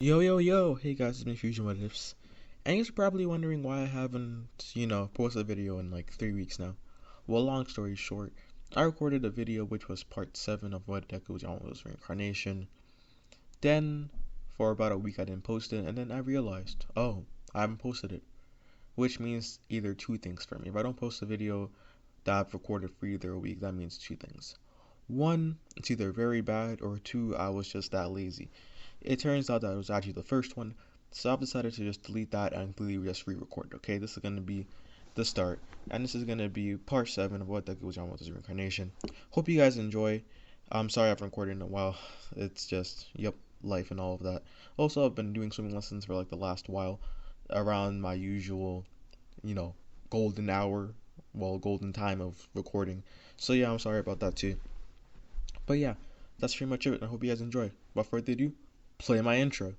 Yo, yo, yo! Hey guys, it's me, Fusion What Ifs. And you're probably wondering why I haven't, posted a video in like 3 weeks now. Well, long story short, I recorded a video which was part 7 of what deku Yamamoto's reincarnation. Then, for about a week, I didn't post it, and then I realized, oh, I haven't posted it. Which means either two things for me. If I don't post a video that I've recorded for either a week, that means two things. One, it's either very bad, or two, I was just that lazy. It turns out that it was actually the first one, so I've decided to just delete that and completely just re-record. Okay, this is gonna be the start, and this is gonna be part 7 of what deku Yamamoto's reincarnation. Hope you guys enjoy. I'm sorry I haven't recorded in a while. It's just life and all of that. Also, I've been doing swimming lessons for like the last while, around my usual, you know, golden hour, golden time of recording. So yeah, I'm sorry about that too. But yeah, that's pretty much it. I hope you guys enjoy. Without further ado, play my intro.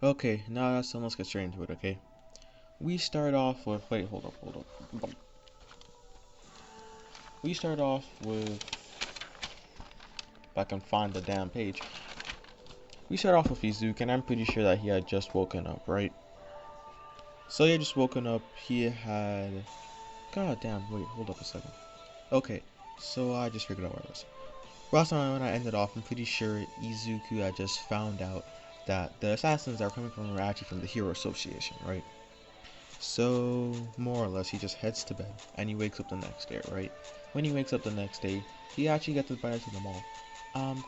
Okay, now that's done, let's get straight into it, okay? We start off with, wait, hold up. We start off with, if I can find the damn page. We start off with Izuku, and I'm pretty sure that he had just woken up, right? So he had just woken up, he had, god damn, wait, hold up a second. Okay, so I just figured out where I was. Last time when I ended off, I'm pretty sure Izuku had just found out that the assassins that are coming from are actually from the Hero Association, right? So, more or less, he just heads to bed, and he wakes up the next day, right? When he wakes up the next day, he actually gets invited to the mall.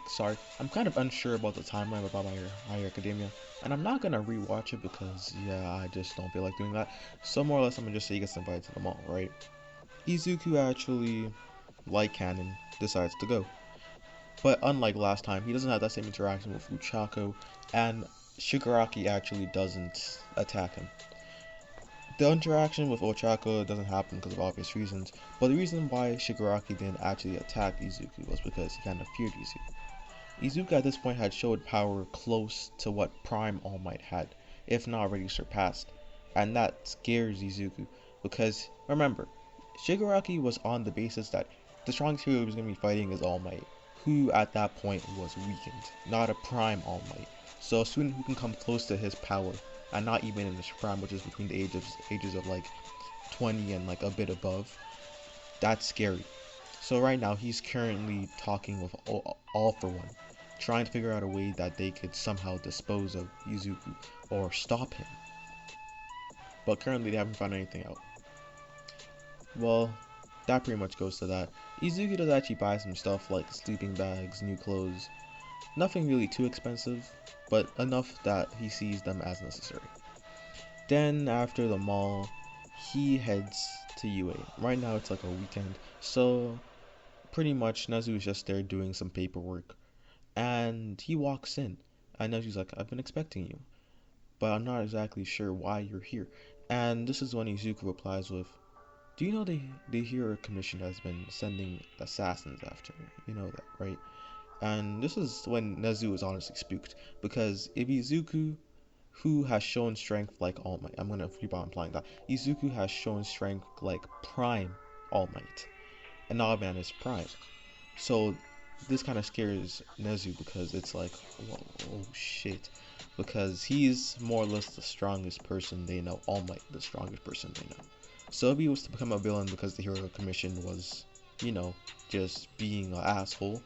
Sorry, I'm kind of unsure about the timeline about My Hero Academia, and I'm not gonna rewatch it because, yeah, I just don't feel like doing that. So, more or less, I'm gonna just say he gets invited to the mall, right? Izuku actually, like canon, decides to go. But unlike last time, he doesn't have that same interaction with Uchako, and Shigaraki actually doesn't attack him. The interaction with Ochako doesn't happen because of obvious reasons, but the reason why Shigaraki didn't actually attack Izuku was because he kind of feared Izuku. Izuku at this point had showed power close to what Prime All Might had, if not already surpassed, and that scares Izuku because, remember, Shigaraki was on the basis that the strongest hero he was going to be fighting is All Might, who at that point was weakened, not a Prime All Might. So a student who can come close to his power, and not even in his prime, which is between the ages of like 20 and like a bit above, that's scary. So right now he's currently talking with All For One, trying to figure out a way that they could somehow dispose of Izuku or stop him. But currently they haven't found anything out. Well, that pretty much goes to that. Izuku does actually buy some stuff like sleeping bags, new clothes. Nothing really too expensive, but enough that he sees them as necessary. Then after the mall, he heads to UA. Right now it's like a weekend, so pretty much Nezu is just there doing some paperwork. And he walks in, and Nezu's like, I've been expecting you, but I'm not exactly sure why you're here. And this is when Izuku replies with, do you know the Hero Commission has been sending assassins after me? You know that, right? And this is when Nezu is honestly spooked, because if Izuku, who has shown strength like All Might, I'm gonna keep on implying that, Izuku has shown strength like Prime All Might, and Nagaman is Prime. So this kind of scares Nezu because it's like, whoa, oh shit, because he's more or less the strongest person they know, All Might the strongest person they know. So if he was to become a villain because the Hero Commission was, just being an asshole,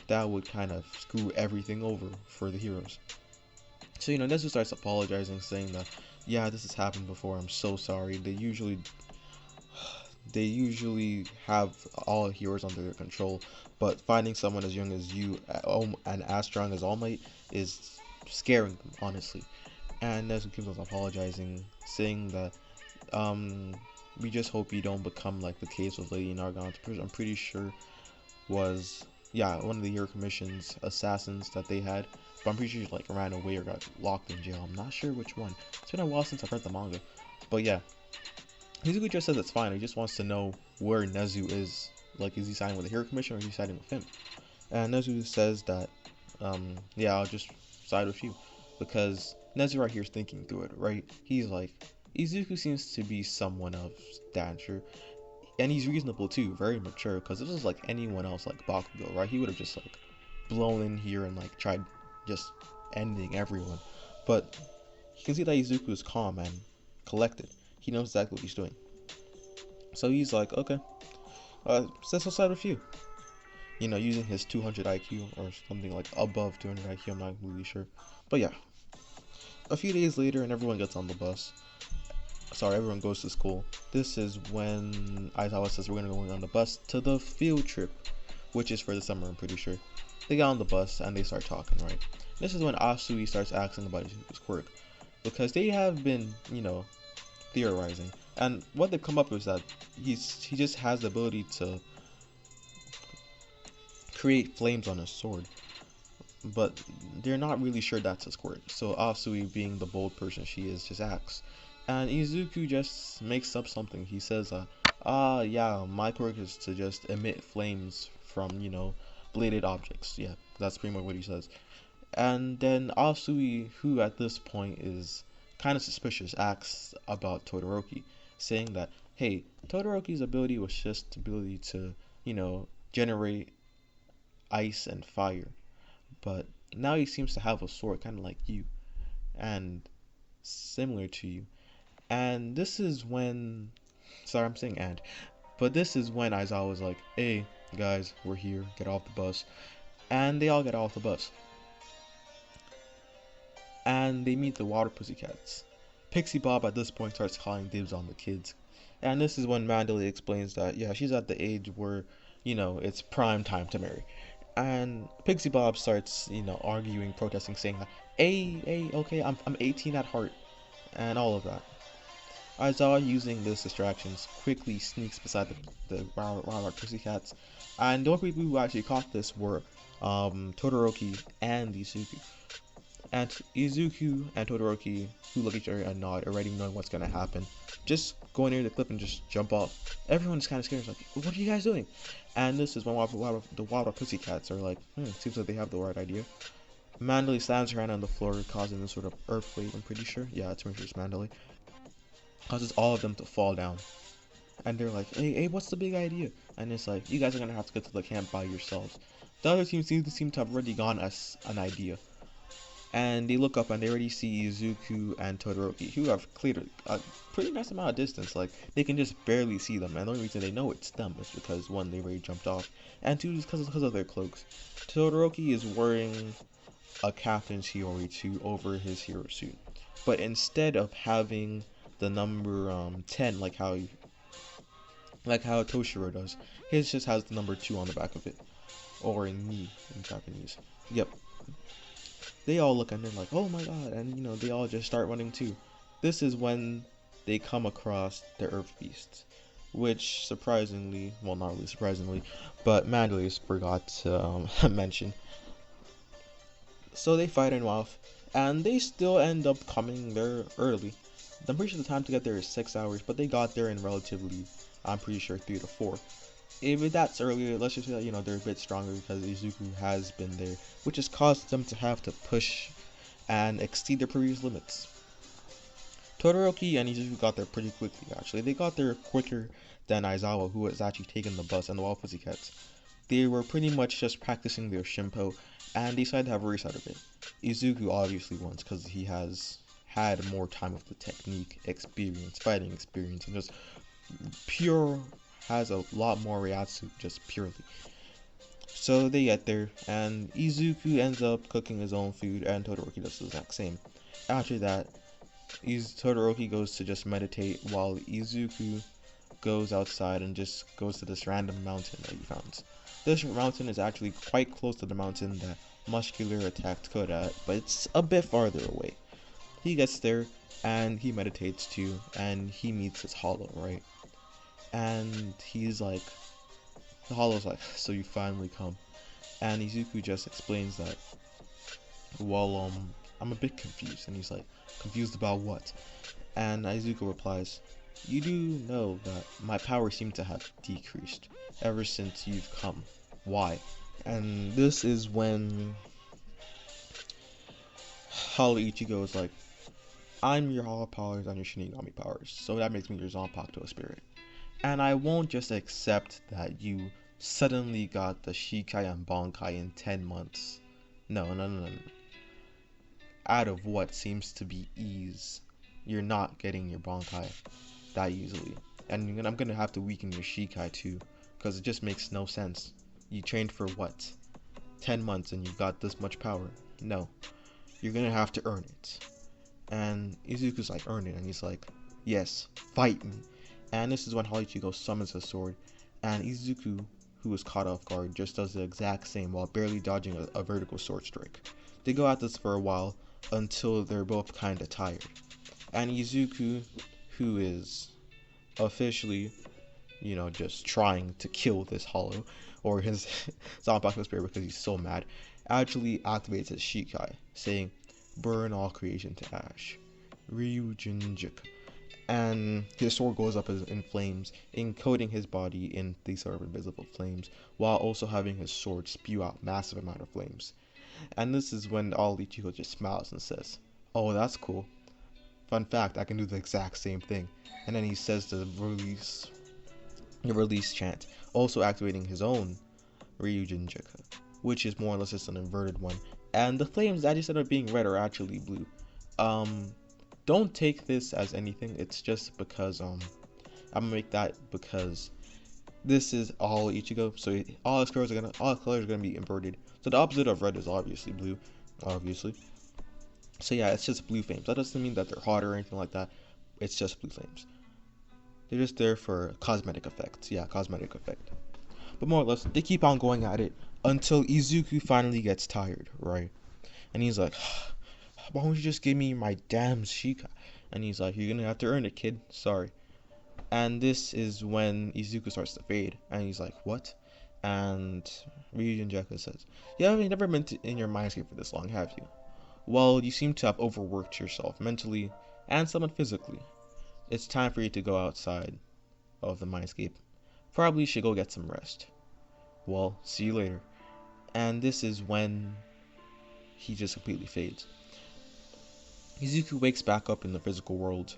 that would kind of screw everything over for the heroes. So, Nezu starts apologizing, saying that, yeah, this has happened before, I'm so sorry. They usually have all heroes under their control, but finding someone as young as you and as strong as All Might is scaring them, honestly. And Nezu keeps on apologizing, saying that, we just hope you don't become like the case with Lady Nargon's person. I'm pretty sure was, yeah, one of the Hero Commission's assassins that they had. But I'm pretty sure he like ran away or got locked in jail. I'm not sure which one. It's been a while since I've read the manga. But yeah, Izuku just says it's fine. He just wants to know where Nezu is. Like, is he siding with the Hero Commission or is he siding with him? And Nezu says that, yeah, I'll just side with you. Because Nezu right here is thinking through it, right? He's like, Izuku seems to be someone of stature. And he's reasonable too, very mature. Because if this was like anyone else, like Bakugo, right? He would have just like blown in here and like tried just ending everyone. But you can see that Izuku is calm and collected. He knows exactly what he's doing. So he's like, okay, let's side with you. You know, using his 200 IQ or something like above 200 IQ, I'm not really sure. But yeah, a few days later and everyone gets on the bus. Sorry, everyone goes to school. This is when Aizawa says we're going to go on the bus to the field trip, which is for the summer, I'm pretty sure. They get on the bus and they start talking, right? This is when Asui starts asking about his quirk. Because they have been, you know, theorizing. And what they've come up with is that he just has the ability to create flames on his sword. But they're not really sure that's his quirk. So Asui, being the bold person she is, just asks. And Izuku just makes up something. He says, yeah, my quirk is to just emit flames from, you know, bladed objects. Yeah, that's pretty much what he says. And then Asui, who at this point is kind of suspicious, asks about Todoroki, saying that, hey, Todoroki's ability was just the ability to, you know, generate ice and fire. But now he seems to have a sword kind of like you and similar to you. And this is when, sorry, I'm saying and, but this is when Aizawa was like, hey, guys, we're here, get off the bus. And they all get off the bus. And they meet the water pussycats. Pixie Bob at this point starts calling dibs on the kids. And this is when Mandalay explains that, yeah, she's at the age where, you know, it's prime time to marry. And Pixie Bob starts, you know, arguing, protesting, saying that, hey, okay, I'm 18 at heart. And all of that. Aizawa, using these distractions, quickly sneaks beside the wild pussycats. And the only people who actually caught this were Todoroki and Izuku. And Izuku and Todoroki, who look at each other and nod, already knowing what's going to happen, just go near the cliff and just jump off. Everyone's kind of scared. It's like, what are you guys doing? And this is when the wild pussycats are like, seems like they have the right idea. Mandalay slams her hand on the floor, causing this sort of earthquake, I'm pretty sure. Yeah, it's pretty sure it's Mandalay. Causes all of them to fall down. And they're like, hey, what's the big idea? And it's like, you guys are going to have to get to the camp by yourselves. The other team seem to have already gone as an idea. And they look up and they already see Izuku and Todoroki, who have cleared a pretty nice amount of distance. Like, they can just barely see them. And the only reason they know it's them is because, one, they already jumped off. And two, because of their cloaks. Todoroki is wearing a captain's Hiyori over his hero suit. But instead of having the number 10 like how Toshiro does, his just has the number 2 on the back of it, or in Ni in Japanese. Yep. They all look and they're like, oh my god, and you know, they all just start running too. This is when they come across the Earth Beasts, which surprisingly, well, not really surprisingly, but Mandalay forgot to mention. So they fight him off, and they still end up coming there early. I'm pretty sure the time to get there is 6 hours, but they got there in relatively, I'm pretty sure, 3 to 4. If that's earlier, let's just say that, you know, they're a bit stronger because Izuku has been there, which has caused them to have to push and exceed their previous limits. Todoroki and Izuku got there pretty quickly, actually. They got there quicker than Aizawa, who was actually taking the bus, and the Wild Pussycats. They were pretty much just practicing their Shimpo, and they decided to have a race out of it. Izuku obviously wins because he has had more time with the technique, experience, fighting experience, and just has a lot more Ryatsu, just purely. So they get there, and Izuku ends up cooking his own food, and Todoroki does the exact same. After that, Todoroki goes to just meditate, while Izuku goes outside and just goes to this random mountain that he found. This mountain is actually quite close to the mountain that Muscular attacked Koda at, but it's a bit farther away. He gets there, and he meditates too, and he meets his Hollow, right? And he's like, the Hollow's like, so you finally come. And Izuku just explains that, well, I'm a bit confused. And he's like, confused about what? And Izuku replies, you do know that my power seemed to have decreased ever since you've come. Why? And this is when Holly Ichigo is like, I'm your Hollow powers and your Shinigami powers, so that makes me your Zanpakuto spirit. And I won't just accept that you suddenly got the Shikai and Bankai in 10 months. No. Out of what seems to be ease, you're not getting your Bankai that easily. And I'm gonna have to weaken your Shikai too, because it just makes no sense. You trained for what? 10 months and you got this much power? No. You're gonna have to earn it. And Izuku's like, earn it, and he's like, yes, fight me. And this is when Horichigo summons his sword, and Izuku, who is caught off guard, just does the exact same while barely dodging a vertical sword strike. They go at this for a while until they're both kinda tired. And Izuku, who is officially, just trying to kill this Hollow, or his Zanpakuto spirit because he's so mad, actually activates his Shikai, saying, burn all creation to ash. Ryujinjuk. And his sword goes up in flames, encoding his body in these sort of invisible flames, while also having his sword spew out massive amount of flames. And this is when all Ichigo just smiles and says, oh, that's cool. Fun fact, I can do the exact same thing. And then he says the release chant, also activating his own Ryujinjuk, which is more or less just an inverted one. And the flames that instead of being red are actually blue. Don't take this as anything. It's just because I'm gonna make that because this is all Ichigo, so all his colors are gonna be inverted. So the opposite of red is obviously blue, obviously. So yeah, it's just blue flames. That doesn't mean that they're hot or anything like that. It's just blue flames. They're just there for cosmetic effects. Yeah, cosmetic effect. But more or less, they keep on going at it until Izuku finally gets tired, right? And he's like, why don't you just give me my damn Shikai? And he's like, you're gonna have to earn it, kid. Sorry. And this is when Izuku starts to fade. And he's like, what? And Ryujinjuk says, you haven't never been in your mindscape for this long, have you? Well, you seem to have overworked yourself mentally and somewhat physically. It's time for you to go outside of the mindscape. Probably should go get some rest. Well, see you later. And this is when he just completely fades. Izuku wakes back up in the physical world,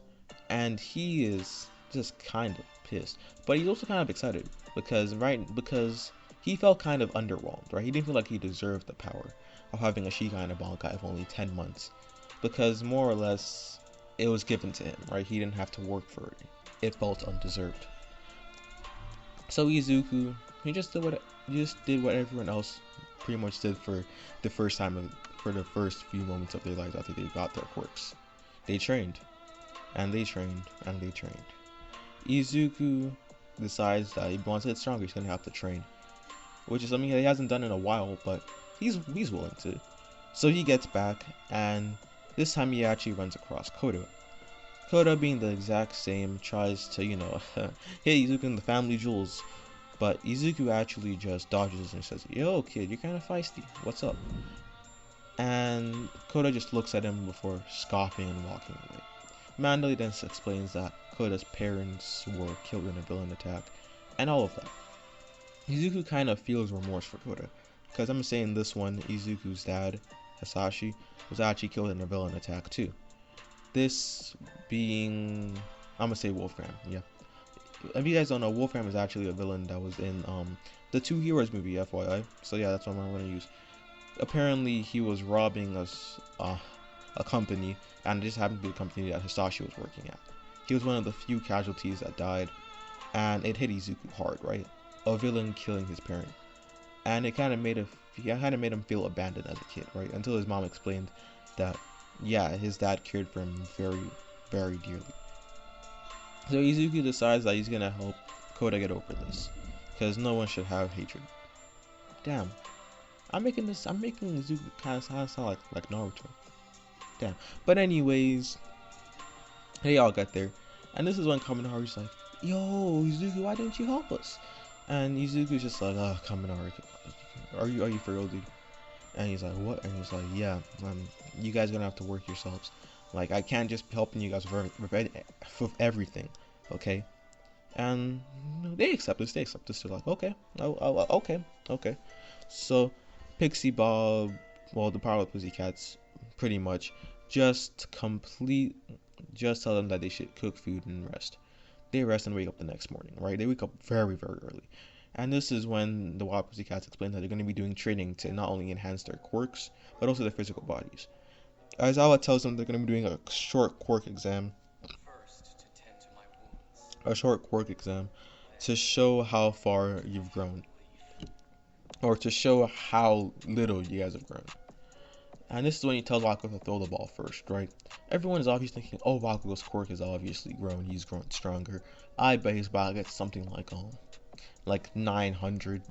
and he is just kind of pissed, but he's also kind of excited because he felt kind of underwhelmed, right? He didn't feel like he deserved the power of having a Shikai and a Bankai of only 10 months, because more or less it was given to him, right? He didn't have to work for it. It felt undeserved. So Izuku, he just did what everyone else pretty much did for the first few moments of their lives after they got their quirks. They trained, and they trained, and they trained. Izuku decides that he wants to get stronger, he's gonna have to train, which is something that he hasn't done in a while, but he's willing to. So he gets back, and this time he actually runs across Koda. Koda, being the exact same, tries to, hit Izuku in the family jewels, but Izuku actually just dodges and says, yo kid, you're kinda feisty, what's up? And Koda just looks at him before scoffing and walking away. Mandalay then explains that Koda's parents were killed in a villain attack, and all of that. Izuku kind of feels remorse for Koda, because I'm saying this one, Izuku's dad, Hasashi, was actually killed in a villain attack too. This being, I'm gonna say Wolfram, yeah. If you guys don't know, Wolfram is actually a villain that was in the Two Heroes movie, FYI. So yeah, that's what I'm gonna use. Apparently, he was robbing a company, and it just happened to be the company that Hisashi was working at. He was one of the few casualties that died, and it hit Izuku hard, right? A villain killing his parent, and it kind of made him feel abandoned as a kid, right? Until his mom explained that, yeah, his dad cared for him very, very dearly. So Izuku decides that he's gonna help Koda get over this, because no one should have hatred. Damn. I'm making Izuku kind of sound like Naruto. Damn. But anyways, they all get there, and this is when Kaminari's like, yo, Izuku, why didn't you help us? And Izuku's just like, oh, Kaminari, are you for real, dude? And he's like, what? And he's like, yeah, you guys are gonna have to work yourselves. Like, I can't just be helping you guys with everything, okay? And they accept this. They accept this. They're like, okay, okay, okay. So, Pixie Bob, well, the Powerless Pussycats, pretty much just tell them that they should cook food and rest. They rest and wake up the next morning, right? They wake up very, very early. And this is when the Wild Pussycats explain that they're going to be doing training to not only enhance their quirks, but also their physical bodies. Aizawa tells them they're going to be doing a short quirk exam. A short quirk exam to show how far you've grown. Or to show how little you guys have grown. And this is when he tells Bakugo to throw the ball first, right? Everyone is obviously thinking, oh, Bakugo's quirk is obviously grown. He's grown stronger. I bet his ball gets something like 900.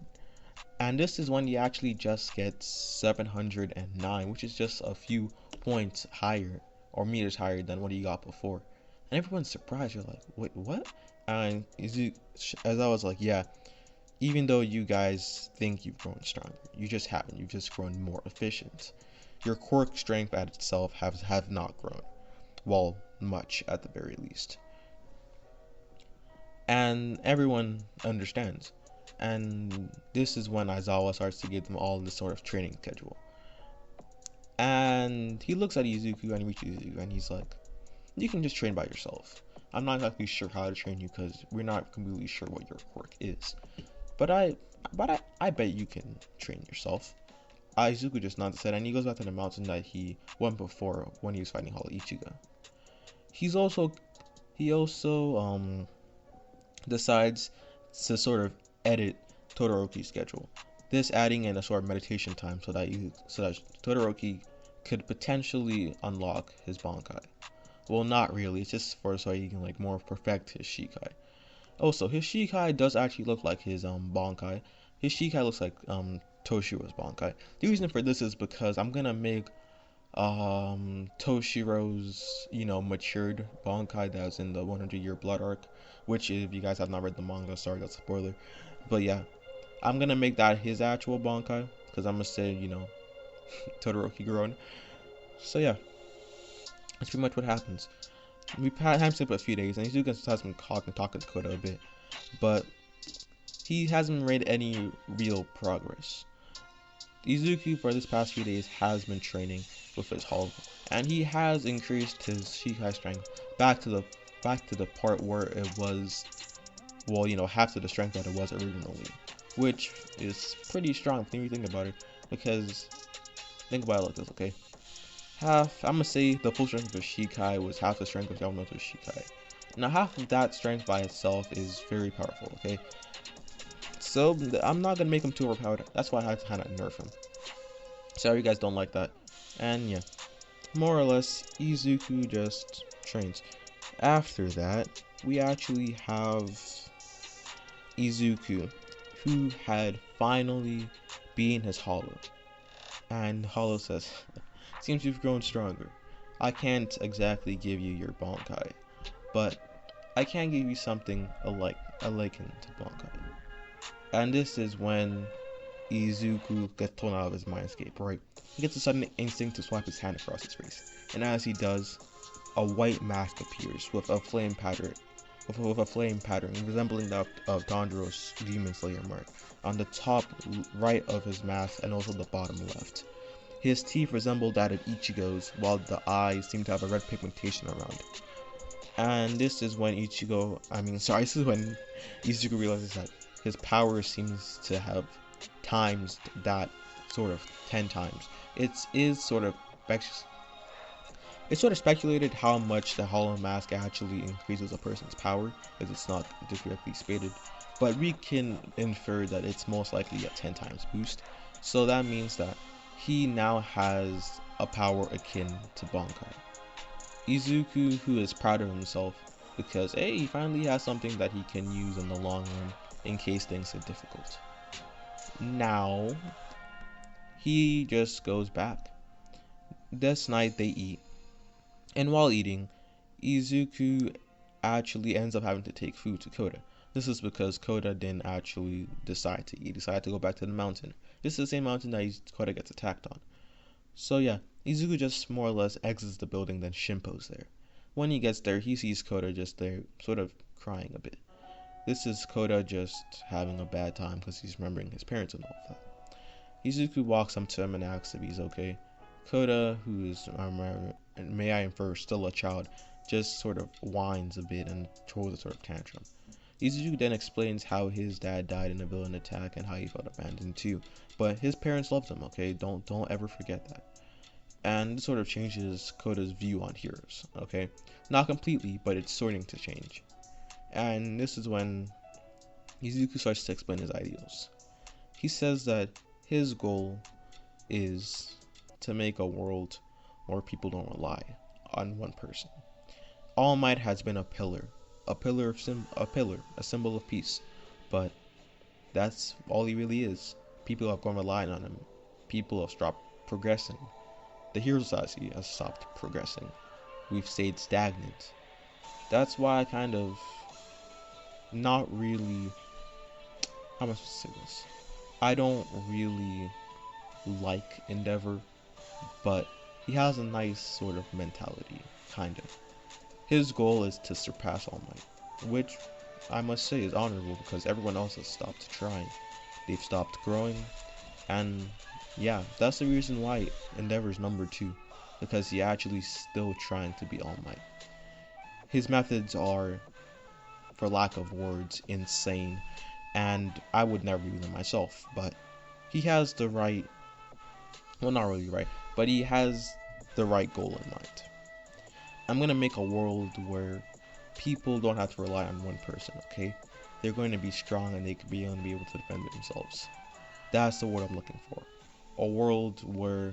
And this is when he actually just gets 709, which is just a few points higher or meters higher than what he got before. And everyone's surprised. You're like, wait, what? And as I was like, yeah, even though you guys think you've grown stronger, you just haven't. You've just grown more efficient. Your quirk strength at itself have not grown. Well, much at the very least. And everyone understands. And this is when Aizawa starts to give them all this sort of training schedule. And he looks at Izuku and he reaches Izuku and he's like, you can just train by yourself. I'm not exactly sure how to train you because we're not completely sure what your quirk is. But I bet you can train yourself. Izuku just nods his head and he goes back to the mountain that he went before when he was fighting Hollow Ichigo. He also decides to sort of edit Todoroki's schedule. This adding in a sort of meditation time so that Todoroki could potentially unlock his Bankai. Well, not really. It's just so he can like more perfect his Shikai. Also, his Shikai does actually look like his Bankai. His Shikai looks like Toshiro's Bankai. The reason for this is because I'm gonna make Toshiro's matured Bankai that was in the 100-year blood arc, which if you guys have not read the manga, sorry, that's a spoiler. But yeah, I'm gonna make that his actual Bankai because I'm gonna say Todoroki grown. So yeah, that's pretty much what happens. We time skip a few days, and Izuku has been talking to Koda a bit, but he hasn't made any real progress. Izuku for this past few days has been training with his Hollow, and he has increased his Shikai strength back to the part where it was, half to the strength that it was originally, which is pretty strong when you think about it. Because think about it like this, okay? I'm gonna say the full strength of Shikai was half the strength of Yamamoto's Shikai. Now half of that strength by itself is very powerful, okay? So I'm not gonna make him too overpowered. That's why I had to kind of nerf him. Sorry you guys don't like that. And yeah, more or less Izuku just trains. After that, we actually have Izuku, who had finally beaten his Hollow. And Hollow says, seems you've grown stronger. I can't exactly give you your Bankai, but I can give you something akin to Bankai. And this is when Izuku gets thrown out of his mindscape, right? He gets a sudden instinct to swipe his hand across his face. And as he does, a white mask appears with a flame pattern resembling that of Tanjiro's Demon Slayer mark on the top right of his mask and also the bottom left. His teeth resemble that of Ichigo's, while the eyes seem to have a red pigmentation around. And this is when Izuku realizes that his power seems to have times that sort of 10 times. It's sort of speculated how much the Hollow Mask actually increases a person's power, as it's not directly stated, but we can infer that it's most likely a 10 times boost. So that means that he now has a power akin to Bankai. Izuku, who is proud of himself because he finally has something that he can use in the long run in case things get difficult. Now he just goes back. This night they eat, and while eating, Izuku actually ends up having to take food to Koda. This is because Koda didn't actually decide to eat. He decided to go back to the mountain This is the same mountain that Kota gets attacked on. So yeah, Izuku just more or less exits the building, then Shimpo's there. When he gets there, he sees Kota just there, sort of crying a bit. This is Kota just having a bad time because he's remembering his parents and all of that. Izuku walks up to him and asks if he's okay. Kota, who is, may I infer, still a child, just sort of whines a bit and throws a sort of tantrum. Izuku then explains how his dad died in a villain attack and how he felt abandoned too, but his parents loved him, okay? Don't ever forget that. And this sort of changes Kota's view on heroes, okay? Not completely, but it's starting to change. And this is when Izuku starts to explain his ideals. He says that his goal is to make a world where people don't rely on one person. All Might has been a symbol of peace, but that's all he really is. People have gone relying on him. People have stopped progressing. The Hero Society has stopped progressing. We've stayed stagnant. That's why I kind of not really, how am I supposed to say this? I don't really like Endeavor, but he has a nice sort of mentality, kind of. His goal is to surpass All Might, which I must say is honorable because everyone else has stopped trying. They've stopped growing, and yeah, that's the reason why Endeavor's number 2, because he's actually still trying to be All Might. His methods are, for lack of words, insane, and I would never do them myself, but he has the right, well, not really right, but he has the right goal in mind. I'm gonna make a world where people don't have to rely on one person, okay? They're going to be strong and they could be able to defend themselves. That's the word I'm looking for. A world where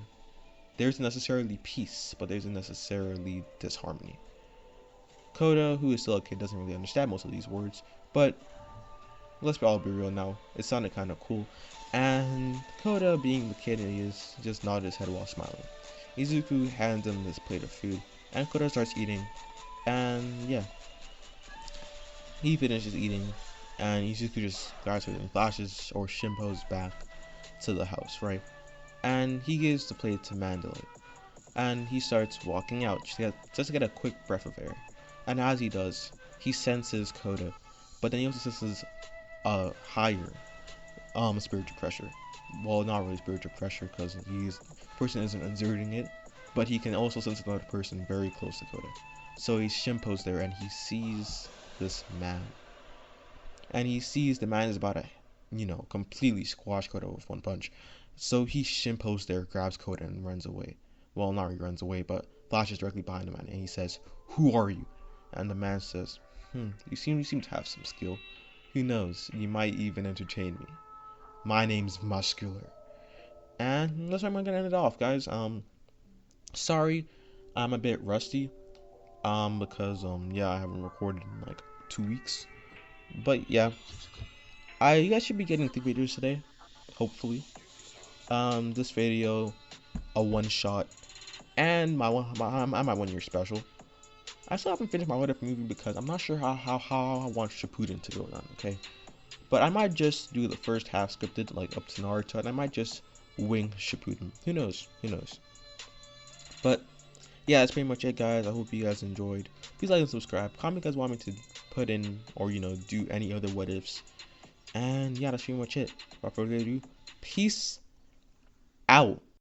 there's necessarily peace, but there's necessarily disharmony. Kota, who is still a kid, doesn't really understand most of these words, but let's all be real now, it sounded kind of cool, and Kota, being the kid he is, just nodded his head while smiling. Izuku hands him this plate of food, and Kota starts eating, and yeah, he finishes eating, and Izuku just grabs her and flashes or Shimpo's back to the house, right? And he gives the plate to Mandalay, and he starts walking out just to get a quick breath of air. And as he does, he senses Kota, but then he also senses a higher spiritual pressure. Well, not really spiritual pressure because the person isn't exerting it, but he can also sense another person very close to Kota. So he Shimpo's there and he sees this man. And he sees the man is about to, completely squash Kota with one punch. So he Shimpo's there, grabs Kota and runs away. Well, not really runs away, but flashes directly behind the man and he says, "Who are you?" And the man says, you seem to have some skill. Who knows, you might even entertain me. My name's Muscular. And that's where I'm gonna end it off, guys. Sorry, I'm a bit rusty. Because yeah, I haven't recorded in like 2 weeks. But yeah, you guys should be getting 3 videos today, hopefully. This video, a one-shot, and my 1 year special. I still haven't finished my What If movie because I'm not sure how I want Shippuden to go down, okay? But I might just do the first half scripted, like up to Naruto, and I might just wing Shippuden. Who knows? But yeah, that's pretty much it, guys. I hope you guys enjoyed. Please like and subscribe. Comment if you guys want me to put in or do any other what ifs. And yeah, that's pretty much it. Without further ado, peace out.